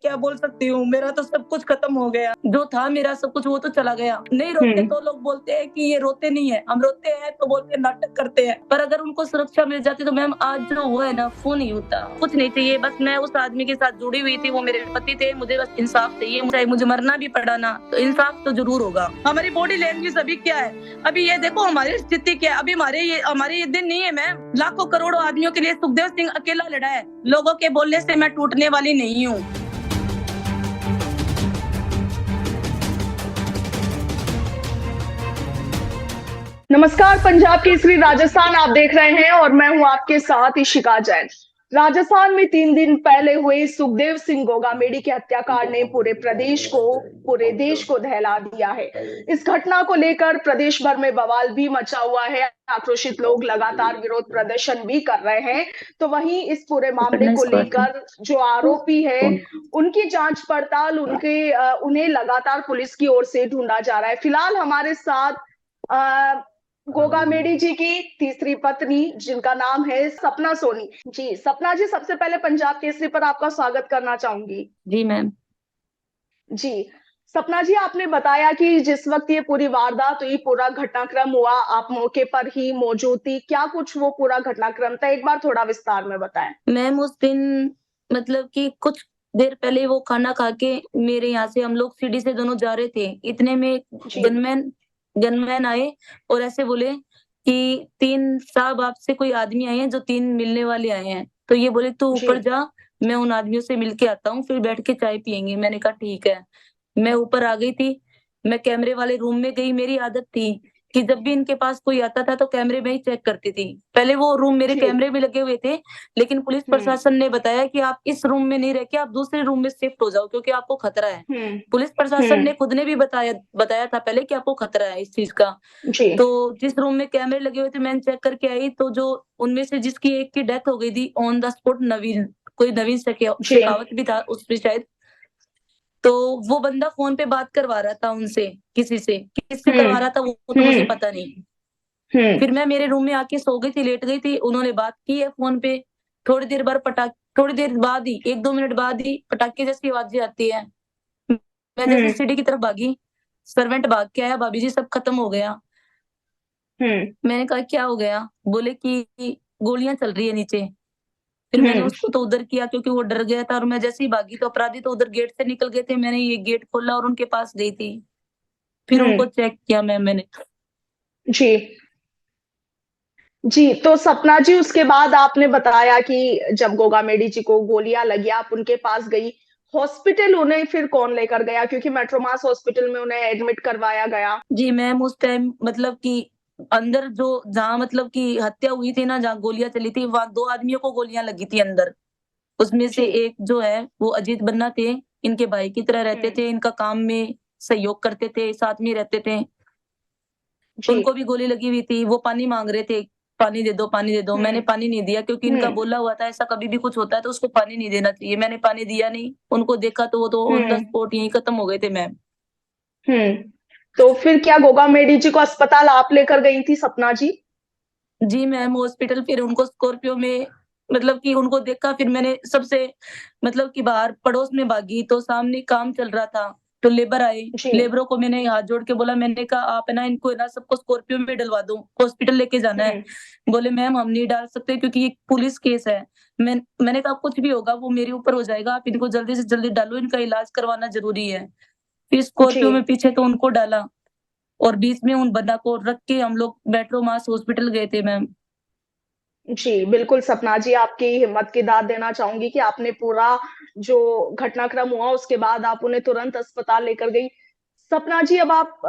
क्या बोल सकती हूँ, मेरा तो सब कुछ खत्म हो गया। जो था मेरा सब कुछ वो तो चला गया। नहीं रोते तो लोग बोलते हैं कि ये रोते नहीं है, हम रोते हैं तो बोलते हैं नाटक करते हैं। पर अगर उनको सुरक्षा मिल जाती तो मैम आज जो हुआ है ना वो नहीं होता। कुछ नहीं चाहिए, बस मैं उस आदमी के साथ जुड़ी हुई थी, वो मेरे पति थे, मुझे बस इंसाफ चाहिए। चाहे मुझे मरना भी पड़ा ना तो इंसाफ तो जरूर होगा। हमारी बॉडी लैंग्वेज अभी क्या है, अभी ये देखो हमारी स्थिति क्या है। अभी हमारे ये दिन नहीं है मैम। लाखों करोड़ों आदमियों के लिए सुखदेव सिंह अकेला लड़ा है। लोगों के बोलने से मैं टूटने वाली नहीं हूँ। नमस्कार, पंजाब केसरी राजस्थान आप देख रहे हैं और मैं हूं आपके साथ इशिका जैन। राजस्थान में 3 दिन पहले हुए सुखदेव सिंह गोगामेडी के हत्याकांड ने पूरे देश को दहला दिया है। इस घटना को लेकर प्रदेश भर में बवाल भी मचा हुआ है। आक्रोशित लोग लगातार विरोध प्रदर्शन भी कर रहे हैं। तो वहीं इस पूरे मामले को लेकर जो आरोपी है उनकी जांच पड़ताल उन्हें लगातार पुलिस की ओर से ढूंढा जा रहा है। फिलहाल हमारे साथ गोगामेडी जी की तीसरी पत्नी जिनका नाम है सपना सोनी जी। सपना जी, सबसे पहले पंजाब केसरी पर आपका स्वागत करना चाहूंगी। जी मैम। जी सपना जी, आपने बताया कि जिस वक्त ये पूरी वारदात हुई, पूरा घटनाक्रम हुआ, आप मौके पर ही मौजूद थी। क्या कुछ वो पूरा घटनाक्रम था, एक बार थोड़ा विस्तार में बताएं। मैम उस दिन मतलब कि कुछ देर पहले वो खाना खा के मेरे यहाँ से हम लोग सीढ़ी से दोनों जा रहे थे। इतने में गनमैन आए और ऐसे बोले कि 3 साहब आपसे कोई आदमी आए हैं जो 3 मिलने वाले आए हैं। तो ये बोले तू ऊपर जा, मैं उन आदमियों से मिल के आता हूँ, फिर बैठ के चाय पियेंगे। मैंने कहा ठीक है। मैं ऊपर आ गई थी। मैं कैमरे वाले रूम में गई। मेरी आदत थी कि जब भी इनके पास कोई आता था तो कैमरे में ही चेक करती थी। पहले वो रूम मेरे कैमरे में लगे हुए थे, लेकिन पुलिस प्रशासन ने बताया कि आप इस रूम में नहीं रह के आप दूसरे रूम में शिफ्ट हो जाओ क्योंकि आपको खतरा है। पुलिस प्रशासन ने खुद ने भी बताया था पहले कि आपको खतरा है इस चीज का। तो जिस रूम में कैमरे लगे हुए थे मैंने चेक करके आई, तो जो उनमें से जिसकी एक की डेथ हो गई थी ऑन द स्पॉट, नवीन शेखावत भी था उसमें शायद। तो वो बंदा फोन पे बात करवा रहा था उनसे, किससे करवा रहा था वो तो मुझे पता नहीं। फिर मैं मेरे रूम में आके सो गई थी, लेट गई थी। उन्होंने बात की है फोन पे। थोड़ी देर बाद ही 1-2 मिनट बाद ही पटाखे जैसी आवाजें आती है। मैं जैसे सीढ़ी की तरफ भागी, सर्वेंट भाग के आया, भाभी जी सब खत्म हो गया। मैंने कहा क्या हो गया? बोले कि गोलियां चल रही है नीचे। फिर मैंने उसको तो उधर किया क्योंकि वो डर गया था, और मैं जैसे ही भागी तो अपराधी तो उधर गेट से निकल गए थे। मैंने ये गेट खोला और उनके पास गई थी। फिर उनको चेक किया मैंने। जी जी, तो सपना जी, उसके बाद आपने बताया कि जब गोगामेडी जी को गोलियां लगी आप उनके पास गई हॉस्पिटल। उन्हें फिर कौन लेकर गया, क्योंकि मेट्रोमास हॉस्पिटल में उन्हें एडमिट करवाया गया। जी मैम, उस टाइम मतलब कि अंदर जो जहाँ मतलब कि हत्या हुई थी ना, जहाँ गोलियां चली थी, वहां 2 आदमियों को गोलियां लगी थी अंदर। उसमें से एक जो है वो अजीत बन्ना थे। इनके भाई की तरह रहते थे, इनका काम में सहयोग करते थे, साथ में रहते थे। उनको भी गोली लगी हुई थी। वो पानी मांग रहे थे, पानी दे दो, पानी दे दो। मैंने पानी नहीं दिया क्योंकि इनका बोला हुआ था ऐसा कभी भी कुछ होता है तो उसको पानी नहीं देना चाहिए। मैंने पानी दिया नहीं। उनको देखा तो वो तो ऑन द स्पॉट यहीं खत्म हो गए थे मैम। तो फिर क्या गोगामेडी जी को अस्पताल आप लेकर गई थी सपना जी? जी मैम, हॉस्पिटल फिर उनको स्कॉर्पियो में मतलब कि उनको देखा। फिर मैंने सबसे मतलब कि बाहर पड़ोस में भागी तो सामने काम चल रहा था, तो लेबर आए। लेबरों को मैंने हाथ जोड़ के बोला, मैंने कहा आप है ना इनको है ना सबको स्कॉर्पियो में डलवा दो, हॉस्पिटल लेके जाना है। बोले मैम हम नहीं डाल सकते क्योंकि ये पुलिस केस है। मैंने कहा कुछ भी होगा वो मेरे ऊपर हो जाएगा, आप इनको जल्दी से जल्दी डालो, इनका इलाज करवाना जरूरी है। फिर स्कॉर्पियो में पीछे तो उनको डाला और बीच में उन बंदा को रख के हम लोग मेट्रो मास हॉस्पिटल गए थे मैम। जी बिल्कुल सपना जी, आपकी हिम्मत की दाद देना चाहूंगी कि आपने पूरा जो घटनाक्रम हुआ उसके बाद आप उन्हें तुरंत अस्पताल लेकर गई। सपना जी, अब आप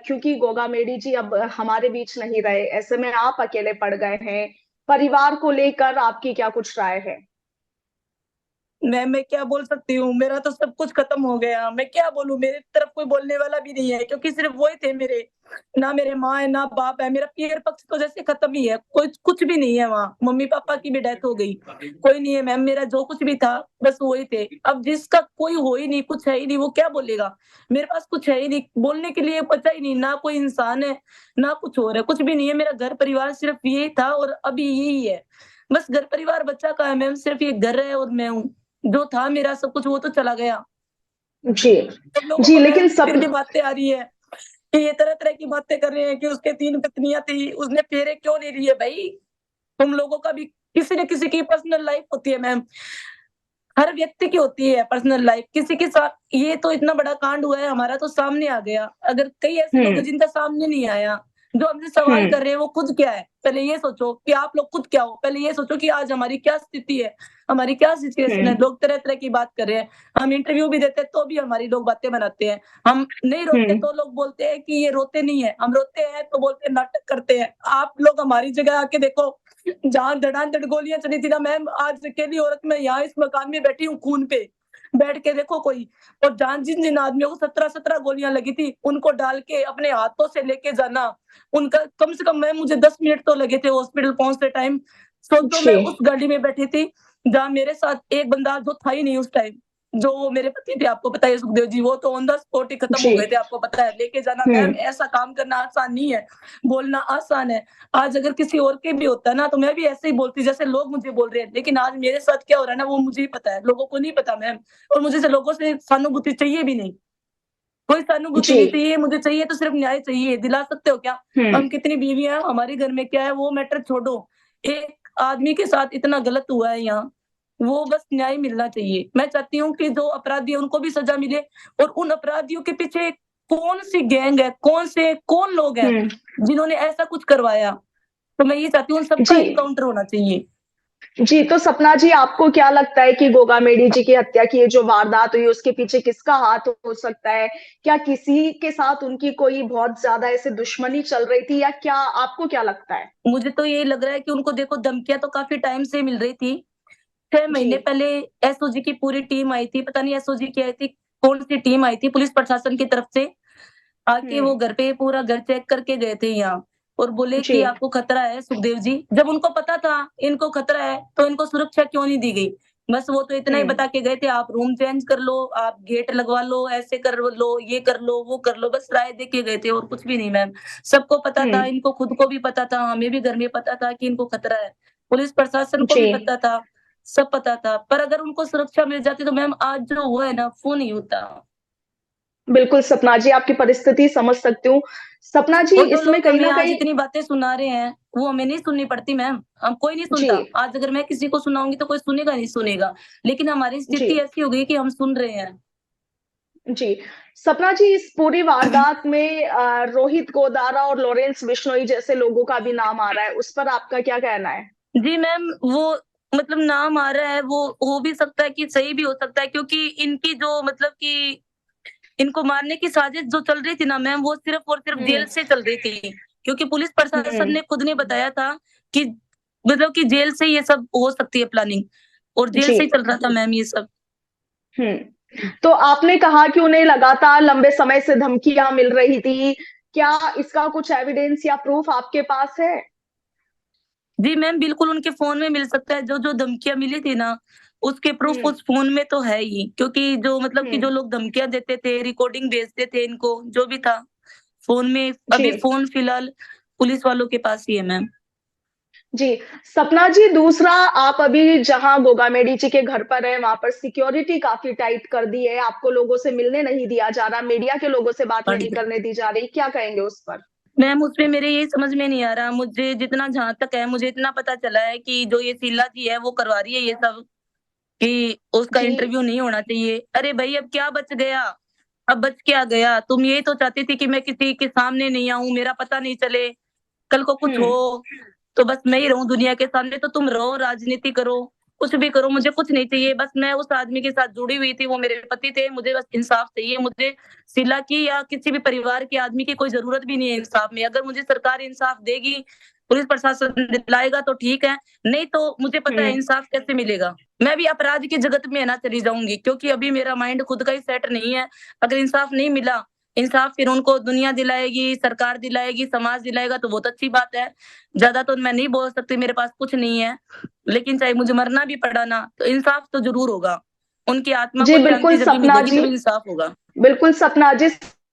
क्योंकि गोगामेडी जी अब हमारे बीच नहीं रहे, ऐसे में आप अकेले पड़ गए हैं। परिवार को लेकर आपकी क्या कुछ राय है? मैं क्या बोल सकती हूँ, मेरा तो सब कुछ खत्म हो गया। मैं क्या बोलूं, मेरी तरफ कोई बोलने वाला भी नहीं है क्योंकि सिर्फ वही थे मेरे। ना मेरे माँ है ना बाप है। मेरा पियर पक्ष तो जैसे खत्म ही है, कोई कुछ भी नहीं है वहाँ। मम्मी पापा की भी डेथ हो गई, कोई नहीं है मैम। मेरा जो कुछ भी था बस वही थे। अब जिसका कोई हो ही नहीं, कुछ है ही नहीं, वो क्या बोलेगा? मेरे पास कुछ है ही नहीं बोलने के लिए, बचा ही नहीं। ना कोई इंसान है ना कुछ और है, कुछ भी नहीं है। मेरा घर परिवार सिर्फ यही था और अभी यही है। बस घर परिवार बच्चा का है मैम, सिर्फ ये घर है और मैं हूँ। जो था मेरा सब कुछ वो तो चला गया। जी तो लोगों जी, को लेकिन मैम फिर सब भी बातें आ रही है कि ये तरह-तरह की बातें कर रहे हैं कि उसके 3 पत्नियाँ थी, उसने फेरे क्यों नहीं लिए भई? तुम लोगों का भी किसी न किसी की पर्सनल लाइफ होती है मैम। हर व्यक्ति की होती है पर्सनल लाइफ। किसी के साथ ये तो इतना बड़ा कांड हुआ है, हमारा तो सामने आ गया। अगर कई ऐसे लोग हैं हम्म जिनका सामने नहीं आया, जो हमसे सवाल हम्म कर रहे हैं वो खुद क्या है? पहले ये सोचो कि आप लोग खुद क्या हो? पहले ये सोचो कि आज हमारी क्या स्थिति है? हमारी क्या सिचुएशन है? हम्म लोग तरह-तरह की बात कर रहे हैं। हम इंटरव्यू भी देते हैं तो भी हमारी लोग बातें बनाते हैं। हम नहीं रोते हम्म तो लोग बोलते हैं कि ये रोते नहीं है। हम रोते हैं तो बोलते हैं नाटक करते हैं। आप लोग हमारी जगह आके देखो, जहाँ धड़ाधड़ गोलियाँ चली थी ना मैम, आज अकेली औरत मैं यहाँ इस मकान में बैठी हूँ खून पे। बैठ के देखो कोई, और जहाँ जिन-जिन आदमियों को 17-17 गोलियाँ लगी थी, उनको डाल के अपने हाथों से लेके जाना, उनका कम से कम मैम मुझे 10 मिनट तो लगे थे हॉस्पिटल पहुँचते टाइम। सोचो जी मैं उस गाड़ी में बैठी थी, जहाँ मेरे साथ एक बंदा जो था ही नहीं उस टाइम, जो मेरे पति थे आपको पता है सुखदेव जी, वो तो ऑन द स्पॉट ही खत्म हो जी गए थे आपको पता है। लेके जाना मैम हम्म ऐसा काम करना आसान नहीं है, बोलना आसान है। आज अगर किसी और के भी होता ना, तो मैं भी ऐसे ही बोलती जैसे लोग मुझे बोल रहे हैं, लेकिन आज मेरे साथ क्या हो रहा है ना वो मुझे ही पता है, लोगों को नहीं पता मैम। और मुझे से लोगों से सहानुभूति चाहिए भी नहीं, कोई सहानुभूति जी नहीं चाहिए, मुझे चाहिए तो सिर्फ न्याय चाहिए, दिला सकते हो क्या? हम्म हम कितनी बीवियाँ हैं, हमारे घर में क्या है वो मैटर छोड़ो, एक आदमी के साथ इतना गलत हुआ है यहाँ, वो बस न्याय मिलना चाहिए। मैं चाहती हूँ कि जो अपराधी है उनको भी सज़ा मिले, और उन अपराधियों के पीछे कौन-सी गैंग है, कौन लोग हैं, हम्म जिन्होंने ऐसा कुछ करवाया? तो मैं ये चाहती हूँ उन सबका जी एनकाउंटर होना चाहिए। जी, तो सपना जी, आपको क्या लगता है कि गोगा मेडी जी की हत्या की ये जो वारदात हुई उसके पीछे किसका हाथ हो सकता है? क्या किसी के साथ उनकी कोई बहुत ज़्यादा ऐसे दुश्मनी चल रही थी, या क्या आपको क्या लगता है? मुझे तो यही लग रहा है कि उनको देखो धमकियाँ तो काफ़ी टाइम से मिल रही थी। 6 जी। महीने पहले एसओजी की पूरी टीम आई थी, पता नहीं एसओजी की आई थी, कौन-सी टीम आई थी पुलिस प्रशासन की तरफ से, आके वो हुँ, घर पे पूरा घर चेक करके गए थे यहाँ, और बोले जी। कि आपको खतरा है सुखदेव जी। जब उनको पता था इनको खतरा है, तो इनको सुरक्षा क्यों नहीं दी गई? बस वो तो इतना ही हुँ, बता के गए थे, आप रूम चेंज कर लो, आप गेट लगवा लो, ऐसे कर लो, ये कर लो, वो कर लो, बस राय दे के गए थे और कुछ भी नहीं मैम। सबको पता हुँ, था, इनको खुद को भी पता था, हमें भी घर में पता था कि इनको खतरा है। पुलिस प्रशासन को जी। भी पता था, सब पता था, पर अगर उनको सुरक्षा मिल जाती तो मैम आज जो हुआ है ना, वो नहीं होता। बिल्कुल सपना जी, आपकी परिस्थिति समझ सकती हूँ। सपना जी, और जो इसमें लोग कहीं हमें न आज कहीं इतनी बातें सुना रहे हैं, वो हमें नहीं सुननी पड़ती मैम, हम कोई नहीं जी, सुनता। आज अगर मैं किसी को सुनाऊँगी तो कोई सुनेगा नहीं सुनेगा, लेकिन हमारी जी, स्थिति ऐसी हो गई कि हम सुन रहे हैं। जी। सपना जी, इस पूरी वारदात में रोहित गोदारा और लॉरेंस बिश्नोई जैसे लोगों का भी नाम आ रहा है, उस पर आपका क्या कहना है? जी मैम, वो मतलब नाम आ रहा है, वो हो भी सकता है कि सही भी हो सकता है, क्योंकि इनकी जो मतलब कि इनको मारने की साजिश जो चल रही थी ना मैम, वो सिर्फ़ और सिर्फ़ जेल हुँ, से चल रही थी। क्योंकि पुलिस प्रशासन हुँ, ने खुद ने बताया था कि मतलब कि जेल से ये सब हो सकती है प्लानिंग, और जेल जी, से ही चल रहा था मैम ये सब। हुँ। तो आपने कहा कि उन्हें लगातार लंबे समय से धमकियाँ मिल रही थी। क्या इसका कुछ एविडेंस या प्रूफ आपके पास है? जी मैम, बिल्कुल उनके फ़ोन में मिल सकता है, जो-जो धमकियाँ मिली थी ना, उसके प्रूफ़ हुँ, उस फ़ोन में तो है ही। क्योंकि जो मतलब कि हुँ, जो लोग धमकियाँ देते थे, रिकॉर्डिंग भेजते थे इनको, जो भी था, फ़ोन में जी। अभी फ़ोन फिलहाल पुलिस वालों के पास ही है मैम। जी, सपना जी, दूसरा, आप अभी जहाँ गोगामेडी जी के घर पर हैं, वहाँ पर सिक्योरिटी काफ़ी टाइट कर दी है, आपको लोगों से मिलने नहीं दिया जा रहा, मीडिया के लोगों से बात हाँ नहीं जी। करने दी जा रही, क्या कहेंगे उस पर? मैम, उसमें मेरे ये समझ में नहीं आ रहा, मुझे जितना जहाँ तक है, मुझे इतना पता चला है कि जो ये शीला जी है, वो करवा रही है ये सब, कि उसका जी, इंटरव्यू नहीं होना चाहिए। अरे भई, अब क्या बच गया? अब बच क्या गया? तुम यही तो चाहती थी कि मैं किसी के सामने नहीं आऊँ, मेरा पता नहीं चले, कल को कुछ हुँ, हो, तो बस मैं ही रहूँ दुनिया के सामने। तो तुम रहो, राजनीति करो, कुछ भी करो, मुझे कुछ नहीं चाहिए। बस मैं उस आदमी के साथ जुड़ी हुई थी, वो मेरे पति थे, मुझे बस इंसाफ चाहिए। मुझे शीला की या किसी भी परिवार के आदमी की कोई ज़रूरत भी नहीं है इंसाफ में। अगर मुझे सरकार इंसाफ देगी, पुलिस प्रशासन दिलाएगा तो ठीक है, नहीं तो मुझे पता है हुँ, इंसाफ कैसे मिलेगा। मैं भी अपराध की जगत में ना चली जाऊँगी, क्योंकि अभी मेरा माइंड खुद का ही सेट नहीं है। अगर इंसाफ नहीं मिला, इंसाफ फिर उनको दुनिया दिलाएगी, सरकार दिलाएगी, समाज दिलाएगा तो बहुत अच्छी बात है। ज़्यादा तो मैं नहीं बोल सकती, मेरे पास कुछ नहीं है। लेकिन चाहे मुझे मरना भी पड़ा ना, तो इंसाफ तो ज़रूर होगा। उनकी आत्मा जी, को शांति बिल्कुल जभी सपना मिलेगी जी, तभी इंसाफ होगा। बिल्कुल सपना जी।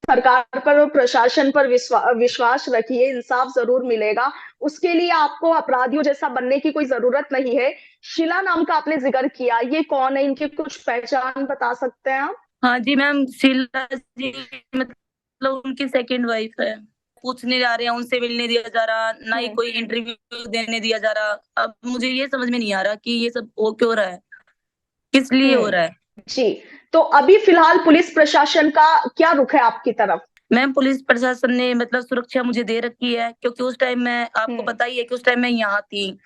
सरकार पर और प्रशासन पर विश्वास रखिए, इंसाफ जरूर मिलेगा। उसके लिए आपको अपराधियों जैसा बनने की कोई जरूरत नहीं है। शीला नाम का आपने जिक्र किया, ये कौन है? इनकी कुछ पहचान बता सकते हैं आप? हाँ जी मैम, शीला जी मतलब उनकी सेकंड वाइफ है। पूछने जा रहे हैं, उनसे मिलने दिया जा रहा, ना ही कोई इंटरव्यू देने दिया जा रहा। अब मुझे ये समझ में नहीं आ रहा कि ये सब हो क्यों रहा है, किस लिए हो रहा है। जी, तो अभी फिलहाल पुलिस प्रशासन का क्या रुख है आपकी तरफ? मैम पुलिस प्रशासन ने मतलब सुरक्षा मुझे दे रखी है, क्योंकि उस टाइम मैं, आपको पता ही है कि उस टाइम मैं यहाँ थी,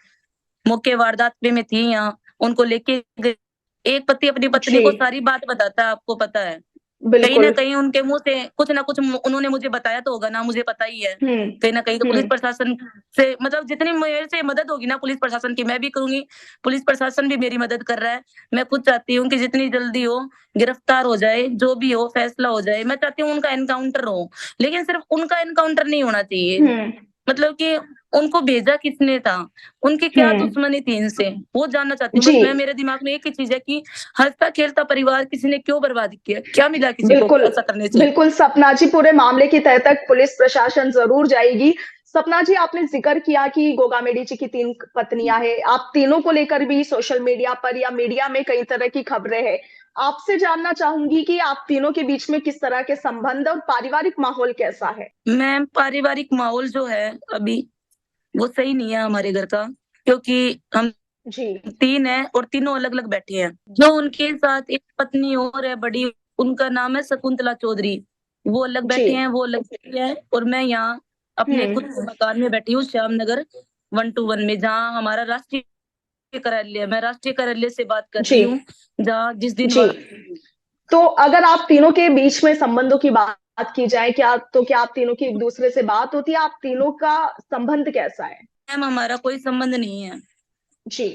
मौके वारदात पे मैं थी यहाँ। उनको लेके गए। एक पति अपनी पत्नी को जी, सारी बात बताता है, आपको पता है। कहीं ना बिल्कुल। कहीं उनके मुंह से कुछ ना कुछ उन्होंने मुझे बताया तो होगा ना, मुझे पता ही है। हुँ, कहीं ना कहीं तो पुलिस हुँ, प्रशासन से मतलब जितनी मेरे से मदद होगी ना पुलिस प्रशासन की, मैं भी करूंगी। पुलिस प्रशासन भी मेरी मदद कर रहा है। मैं खुद चाहती हूँ कि जितनी जल्दी हो गिरफ्तार हो जाए, जो भी हो फैसला हो जाए। मैं चाहती हूँ उनका एनकाउंटर हो, लेकिन सिर्फ उनका एनकाउंटर नहीं होना चाहिए। हुँ, मतलब कि उनको भेजा किसने था, उनकी क्या हुँ। दुश्मनी थी इनसे, वो जानना चाहती हूँ। जी, बस मैं, मेरे दिमाग में एक ही चीज है कि हंसता खेलता परिवार किसी ने क्यों बर्बाद किया, क्या मिला किसी को बिल्कुल, ऐसा करने से। बिल्कुल सपना जी, पूरे मामले की तह तक पुलिस प्रशासन ज़रूर जाएगी। सपना जी, आपने ज़िक्र किया कि गोगा मेडी जी की 3 पत्नियाँ हैं। आप तीनों को लेकर भी सोशल मीडिया पर या मीडिया में कई तरह की खबरें हैं। आपसे जानना चाहूँगी कि आप तीनों के बीच में किस तरह के संबंध और पारिवारिक माहौल कैसा है? मैम पारिवारिक माहौल जो है अभी वो सही नहीं है हमारे घर का, क्योंकि हम जी, तीन हैं और तीनों अलग अलग बैठे हैं। जो उनके साथ एक पत्नी और है बड़ी, उनका नाम है शकुंतला चौधरी। वो अलग जी। बैठे हैं, वो अलग बैठी है, और मैं यहाँ अपने खुद के हुँ, मकान में बैठी हूँ, श्याम नगर 121 में, जहाँ हमारा राष्ट्रीय कार्यालय है। मैं राष्ट्रीय कार्यालय से बात कर रही जी, हूँ, जहाँ जिस दिन जी। तो अगर आप तीनों के बीच में संबंधों की बात की जाए, क्या आप तीनों की एक-दूसरे से बात होती है? आप तीनों का संबंध कैसा है? मैम हमारा कोई संबंध नहीं है। जी।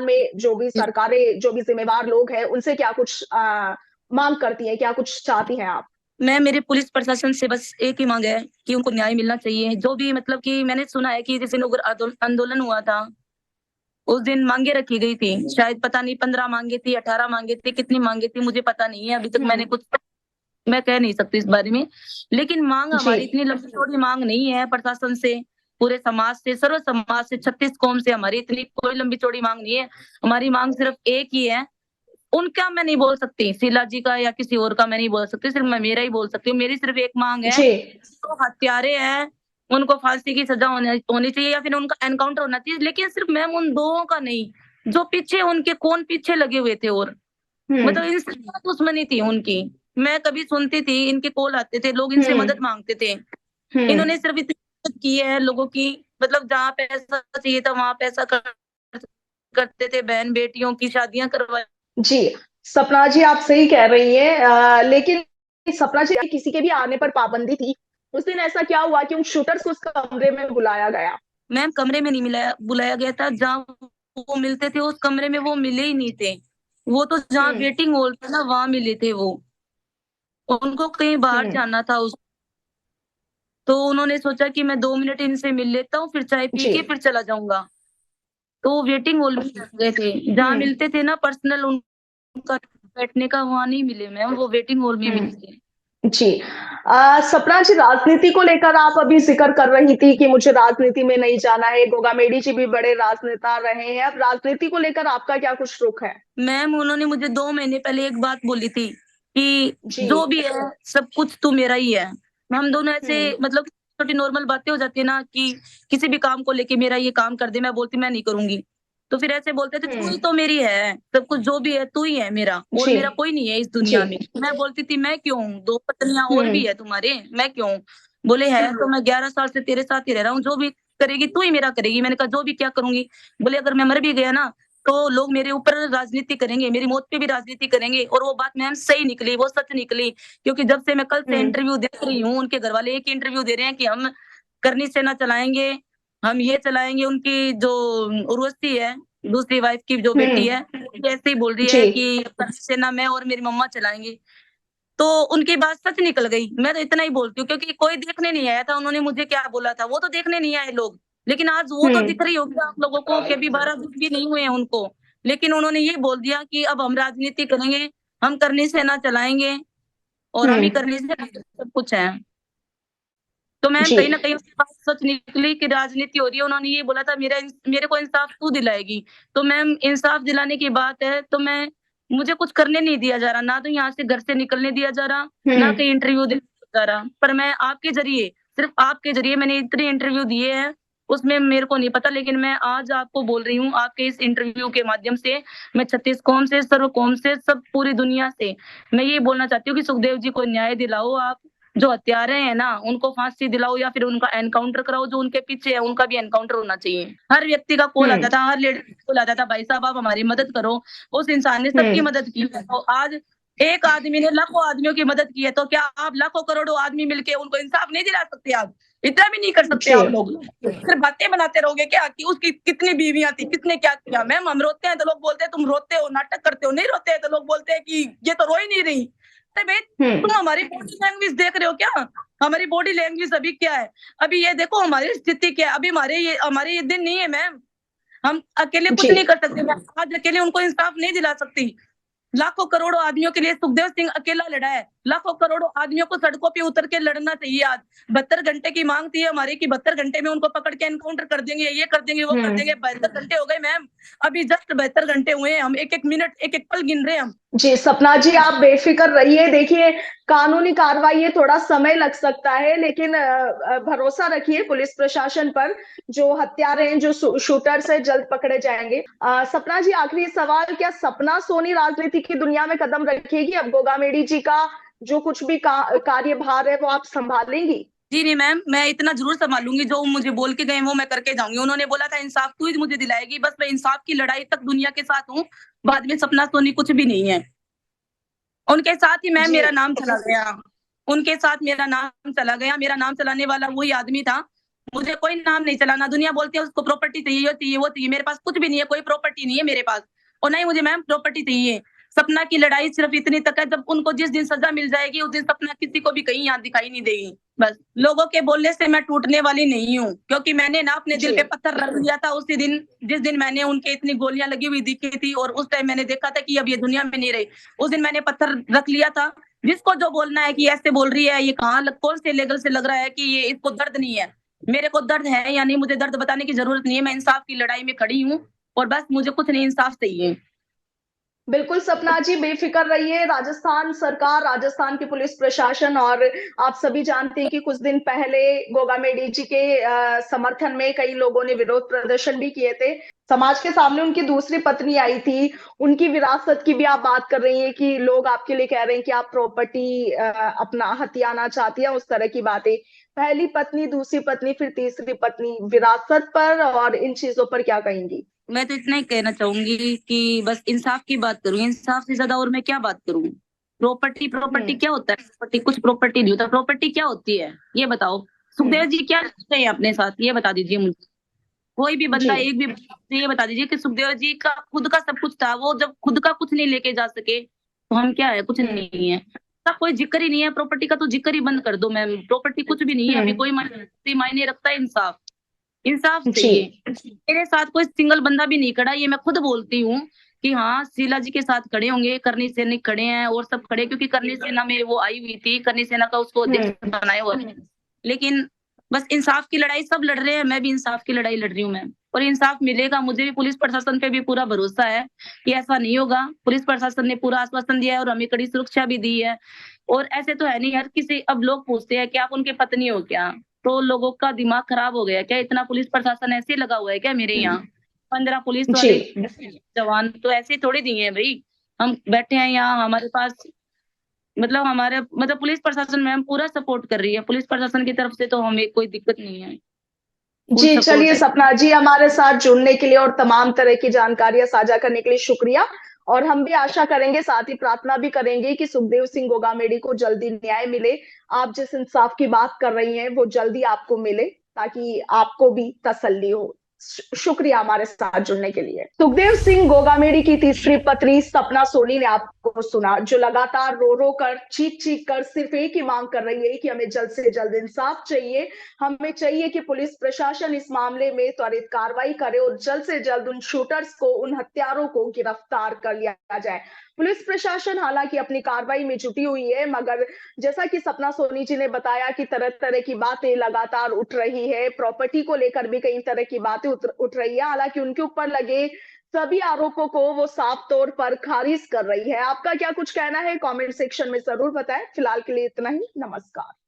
में जो भी सरकारें, जो भी ज़िम्मेवार लोग हैं, उनसे क्या कुछ माँग करती हैं? क्या कुछ चाहती हैं आप? मैं, मेरे पुलिस प्रशासन से बस एक ही मांग है कि उनको न्याय मिलना चाहिए। जो भी मतलब कि मैंने सुना है कि जिस दिन उग्र आंदोलन हुआ था, उस दिन मांगे रखी गई थी, शायद पता नहीं 15 मांगे थी, 18 मांगे थी, कितनी मांगे थी मुझे पता नहीं है। अभी तक मैंने हुँ, कुछ, मैं कह नहीं सकती इस बारे में। लेकिन मांग जी। हमारी इतनी लंबी चौड़ी मांग नहीं है प्रशासन से, पूरे समाज से, सर्व समाज से, 36 कौम से हमारी इतनी कोई लंबी चौड़ी मांग नहीं है। हमारी मांग सिर्फ एक ही है। उनका मैं नहीं बोल सकती, शीला जी का या किसी और का मैं नहीं बोल सकती, सिर्फ मैं मेरा ही बोल सकती हूँ। मेरी सिर्फ एक मांग है, जी। जो हत्यारे हैं उनको फांसी की सजा होनी होनी चाहिए, या फिर उनका एनकाउंटर होना चाहिए। लेकिन सिर्फ मैम उन दोनों का नहीं, जो पीछे उनके कौन पीछे लगे हुए थे, और हुँ, मतलब इनसे क्या दुश्मनी थी उनकी। मैं कभी सुनती थी, इनके कॉल आते थे, लोग इनसे हुँ, मदद मांगते थे। हुँ। इन्होंने सिर्फ इतनी मदद की है लोगों की, मतलब जहाँ पैसा चाहिए था वहां पैसा करते थे, बहन बेटियों की शादियां करवाई। जी, सपना जी, आप सही कह रही हैं। लेकिन सपना जी, किसी के भी आने पर पाबंदी थी। उस दिन ऐसा क्या हुआ कि उन शूटर्स को उस कमरे में बुलाया गया? मैम कमरे में नहीं मिलाया बुलाया गया था, जहाँ वो मिलते थे उस कमरे में वो मिले ही नहीं थे। वो तो जहाँ हुँ, वेटिंग हॉल था ना वहां मिले थे वो। उनको कहीं बाहर हुँ। जाना था उस, तो उन्होंने सोचा कि मैं 2 मिनट इनसे मिल लेता हूँ, फिर चाय पी जी। के फिर चला जाऊंगा। तो वो वेटिंग हॉल में चले गए थे, जहाँ हुँ, मिलते थे ना पर्सनल उनका बैठने का, वहां नहीं मिले मैम, वो वेटिंग हॉल में हुँ। मिले थे। जी। सपना जी, राजनीति को लेकर आप अभी ज़िक्र कर रही थी कि मुझे राजनीति में नहीं जाना है। गोगा मेडी जी भी बड़े राजनेता रहे हैं। अब राजनीति को लेकर आपका क्या कुछ रुख है? मैम उन्होंने मुझे 2 महीने पहले एक बात बोली थी कि जी। जो भी है सब कुछ तू मेरा ही है। हम दोनों ऐसे हुँ, मतलब छोटी नॉर्मल बातें हो जाती है ना कि किसी भी काम को लेके मेरा ये काम कर दे, मैं बोलती मैं नहीं करूंगी। तो फिर ऐसे बोलते थे तू ही हुँ। तो मेरी है, सब कुछ जो भी है तू ही है मेरा, और जी, मेरा कोई नहीं है इस जी। दुनिया में। मैं बोलती थी मैं क्यों हूँ, 2 पत्नियां और भी हुँ, है तुम्हारे, मैं क्यों हूँ। बोले है तो मैं 11 साल से तेरे साथ ही रह रहा हूँ, जो भी करेगी तू ही मेरा करेगी। मैंने कहा जो भी क्या करूंगी। बोले अगर मैं मर भी गया ना तो लोग मेरे ऊपर राजनीति करेंगे, मेरी मौत पे भी राजनीति करेंगे। और वो बात मैम सही निकली, वो सच निकली। क्योंकि जब से मैं कल से हुँ। इंटरव्यू देख रही हूँ, उनके घरवाले एक ही इंटरव्यू दे रहे हैं कि हम करनी सेना चलाएँगे, हम ये चलाएँगे। उनकी जो उर्वशी है, दूसरी वाइफ की जो हुँ, बेटी है, वो ऐसे ही बोल रही जी। है कि करनी सेना मैं और मेरी मम्मा चलाएँगे। तो उनकी बात सच निकल गई। मैं तो इतना ही बोलती हूँ, क्योंकि कोई देखने नहीं आया था उन्होंने मुझे क्या बोला था, वो तो देखने नहीं आए लोग। लेकिन आज वो हुँ, तो दिख रही होगी आप लोगों को कि अभी 12 दिन भी नहीं हुए हैं उनको। लेकिन उन्होंने ये बोल दिया कि अब हम राजनीति करेंगे, हम करनी सेना चलाएँगे। और हम ही हम्म। करने से सब कुछ है। तो मैम जी। कहीं न कहीं उसके बाद सच निकली कि राजनीति हो रही है। उन्होंने ये बोला था मेरे को इंसाफ तू दिलाएगी। तो मैम इंसाफ दिलाने की बात है तो मुझे कुछ करने नहीं दिया जा रहा, ना तो यहाँ से घर से निकलने दिया जा रहा, ना हम्म। कहीं इंटरव्यू देने जा रहा। पर मैं आपके ज़रिए, सिर्फ़ आपके ज़रिए मैंने इतने इंटरव्यू दिए हैं, उसमें मेरे को नहीं पता, लेकिन मैं आज आपको बोल रही हूँ, आपके इस इंटरव्यू के माध्यम से मैं छत्तीस कौम से, सर्व कौम से, सब पूरी दुनिया से मैं ये बोलना चाहती हूँ कि सुखदेव जी को न्याय दिलाओ आप। जो हत्यारे हैं ना, उनको फांसी दिलाओ या फिर उनका एनकाउंटर कराओ, जो उनके पीछे है उनका भी एनकाउंटर होना चाहिए। हर व्यक्ति का कॉल आता हम्म। था, हर लेडी का कॉल आता था, भाई साहब आप हमारी मदद करो। उस इंसान ने सबकी हम्म। मदद की है। तो आज एक आदमी ने लाखों आदमियों की मदद की है, तो क्या आप लाखों करोड़ों आदमी मिलके उनको इंसाफ नहीं दिला सकते आप? इतना भी नहीं कर सकते जी। आप लोग? सिर्फ बातें बनाते रहोगे क्या कि उसकी कितनी बीवियां थी, किसने क्या किया? मैम हम रोते हैं तो लोग बोलते हैं तुम रोते हो, नाटक करते हो। नहीं रोते हैं तो लोग बोलते हैं कि ये तो रो ही नहीं रही। अरे भाई हम्म। तुम हमारी बॉडी लैंग्वेज देख रहे हो क्या? हमारी बॉडी लैंग्वेज अभी क्या है? अभी ये देखो हमारी स्थिति क्या है। अभी हमारे ये दिन नहीं है मैम। हम अकेले जी। कुछ नहीं कर सकते। मैं आज अकेले उनको इंसाफ नहीं दिला सकती। लाखों करोड़ों आदमियों के लिए सुखदेव सिंह अकेला लड़ा है। लाखों करोड़ों आदमियों को सड़कों पे उतर के लड़ना चाहिए आज। 72 घंटे की मांग थी हमारी कि 72 घंटे में उनको पकड़ के एनकाउंटर कर देंगे, ये कर देंगे, वो कर हम्म। देंगे। 72 घंटे हो गए मैम। अभी जस्ट 72 घंटे हुए हैं। हम एक-एक मिनट, एक-एक पल गिन रहे हैं हम। जी सपना जी, आप बेफिक्र रहिए। देखिए, कानूनी कार्रवाई ये थोड़ा समय लग सकता है, लेकिन भरोसा रखिए पुलिस प्रशासन पर। जो हत्यारे हैं, जो शूटर्स है, जल्द पकड़े जाएंगे। सपना जी, आखिरी सवाल, क्या सपना सोनी राजनीति की दुनिया में कदम रखेगी? अब गोगामेडी जी का जो कुछ भी कार्यभार है वो आप संभालेंगी? जी नहीं मैम, मैं इतना ज़रूर सँभालूँगी, जो मुझे बोल के गए वो मैं करके जाऊँगी। उन्होंने बोला था इंसाफ तू ही मुझे दिलाएगी, बस मैं इंसाफ की लड़ाई तक दुनिया के साथ हूँ। बाद में सपना सोनी कुछ भी नहीं है। उनके साथ ही मैम जी। मेरा नाम चला गया। उनके साथ मेरा नाम चला गया। मेरा नाम चलाने वाला वही आदमी था। मुझे कोई नाम नहीं चलाना। दुनिया बोलती है उसको प्रॉपर्टी चाहिए, ये चाहिए, वो चाहिए। मेरे पास कुछ भी नहीं है, कोई प्रॉपर्टी नहीं है मेरे पास। और ना ही मुझे मैम प्रॉपर्टी चाहिए। सपना की लड़ाई सिर्फ़ इतनी तक है, जब उनको जिस दिन सज़ा मिल जाएगी, उस दिन सपना किसी को भी कहीं यहाँ दिखाई नहीं देगी। बस लोगों के बोलने से मैं टूटने वाली नहीं हूँ, क्योंकि मैंने ना अपने दिल जी। पे पत्थर रख लिया था उसी दिन, जिस दिन मैंने उनके इतनी गोलियाँ लगी हुई दिखी थी और उस टाइम मैंने देखा था कि अब ये दुनिया में नहीं रही। उस दिन मैंने पत्थर रख लिया था। जिसको जो बोलना है कि ऐसे बोल रही है, ये कहाँ कौन से लेवल से लग रहा है कि ये इसको दर्द नहीं है। मेरे को दर्द है या नहीं, मुझे दर्द बताने की ज़रूरत नहीं है। मैं इंसाफ की लड़ाई में खड़ी हूँ और बस मुझे कुछ नहीं, इंसाफ चाहिए। बिल्कुल सपना जी, बेफिक्र रहिए। राजस्थान सरकार, राजस्थान की पुलिस प्रशासन और आप सभी जानते हैं कि कुछ दिन पहले गोगामेडी जी के समर्थन में कई लोगों ने विरोध प्रदर्शन भी किए थे। समाज के सामने उनकी दूसरी पत्नी आई थी, उनकी विरासत की भी आप बात कर रही हैं कि लोग आपके लिए कह रहे हैं कि आप प्रॉपर्टी अपना हथियाना चाहती है, उस तरह की बातें। पहली पत्नी, दूसरी पत्नी, फिर तीसरी पत्नी, विरासत पर और इन चीजों पर क्या कहेंगी? मैं तो इतना ही कहना चाहूँगी कि बस इंसाफ की बात करूँ, इंसाफ से ज़्यादा और मैं क्या बात करूँ? प्रॉपर्टी प्रॉपर्टी हम्म। क्या होता है? प्रॉपर्टी कुछ प्रॉपर्टी नहीं होता। प्रॉपर्टी क्या होती है? ये बताओ। हम्म। सुखदेव जी क्या रखते हैं अपने साथ? ये बता दीजिए मुझे। कोई भी जी। बंदा एक भी बंदा ये बता दीजिए कि सुखदेव जी का खुद का सब कुछ था। वो जब खुद का कुछ नहीं लेके जा सके, तो हम क्या है? कुछ हम्म। नहीं है। इसका कोई ज़िक्र ही नहीं है। प्रॉपर्टी का तो ज़िक्र ही बंद कर दो मैम। प्रॉपर्टी कुछ भी नहीं है। अभी हम्म। कोई मायने रखता है इंसाफ। इंसाफ जी। चाहिए। मेरे साथ कोई सिंगल बंदा भी नहीं खड़ा, ये मैं खुद बोलती हूँ कि हाँ, शीला जी के साथ खड़े होंगे, करनी सेना खड़े हैं और सब खड़े, क्योंकि करनी सेना में वो आई हुई थी, करनी सेना का उसको अध्यक्ष हम्म। बनाया हुआ है। लेकिन बस इंसाफ की लड़ाई सब लड़ रहे हैं, मैं भी इंसाफ की लड़ाई लड़ रही हूँ मैम, और इंसाफ मिलेगा। मुझे भी पुलिस प्रशासन पे भी पूरा भरोसा है कि ऐसा नहीं होगा। पुलिस प्रशासन ने पूरा आश्वासन दिया है और हमें कड़ी सुरक्षा भी दी है। और ऐसे तो है नहीं हर किसी, अब लोग पूछते हैं कि आप उनके पत्नी हो क्या? तो लोगों का दिमाग खराब हो गया क्या? इतना पुलिस प्रशासन ऐसे ही लगा हुआ है क्या मेरे यहाँ? 15 पुलिस जी। वाले जवान तो ऐसे थोड़ी दिए हैं भाई। हम बैठे हैं यहाँ, हमारे पास हमारे पुलिस प्रशासन मैम पूरा सपोर्ट कर रही है। पुलिस प्रशासन की तरफ से तो हमें कोई दिक्कत नहीं है। फुल जी सपोर्ट चलिए है। सपना जी, हमारे साथ जुड़ने के लिए और तमाम तरह की जानकारियां साझा करने के लिए शुक्रिया। और हम भी आशा करेंगे, साथ ही प्रार्थना भी करेंगे कि सुखदेव सिंह गोगामेडी को जल्दी न्याय मिले। आप जिस इंसाफ की बात कर रही हैं वो जल्दी आपको मिले, ताकि आपको भी तसल्ली हो। शुक्रिया हमारे साथ जुड़ने के लिए। सुखदेव सिंह गोगामेडी की तीसरी पत्नी सपना सोनी ने आपको सुना, जो लगातार रो रो कर, चीख चीख कर सिर्फ एक ही मांग कर रही है कि हमें जल्द से जल्द इंसाफ चाहिए। हमें चाहिए कि पुलिस प्रशासन इस मामले में त्वरित कार्रवाई करे और जल्द से जल्द उन शूटर्स को, उन हत्यारों को गिरफ्तार कर लिया जाए। पुलिस प्रशासन हालांकि अपनी कार्रवाई में जुटी हुई है, मगर जैसा कि सपना सोनी जी ने बताया कि तरह तरह की बातें लगातार उठ रही है, प्रॉपर्टी को लेकर भी कई तरह की बातें उठ रही है। हालांकि उनके ऊपर लगे सभी आरोपों को वो साफ तौर पर खारिज कर रही है। आपका क्या कुछ कहना है कमेंट सेक्शन में जरूर बताएं। फिलहाल के लिए इतना ही, नमस्कार।